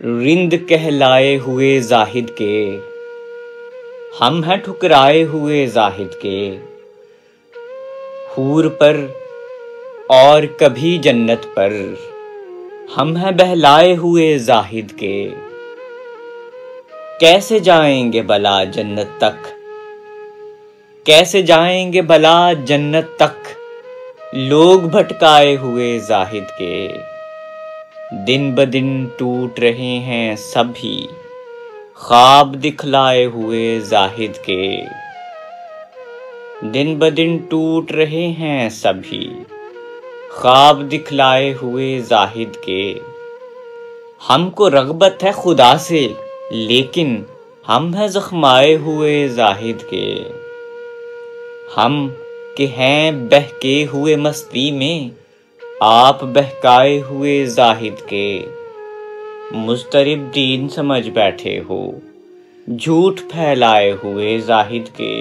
रिंद कहलाए हुए जाहिद के, हम हैं ठुकराए हुए जाहिद के। हूर पर और कभी जन्नत पर, हम हैं बहलाए हुए जाहिद के। कैसे जाएंगे भला जन्नत तक, कैसे जाएंगे भला जन्नत तक, लोग भटकाए हुए जाहिद के। दिन ब दिन टूट रहे हैं सभी, ख्वाब दिखलाए हुए जाहिद के। दिन ब दिन टूट रहे हैं सभी, ख्वाब दिखलाए हुए जाहिद के। हमको रग़बत है खुदा से, लेकिन हम हैं ज़ख्माए हुए जाहिद के। हम के हैं बहके हुए मस्ती में, आप बहकाए हुए जाहिद के। मुस्तरिब दीन समझ बैठे हो, झूठ फैलाए हुए जाहिद के।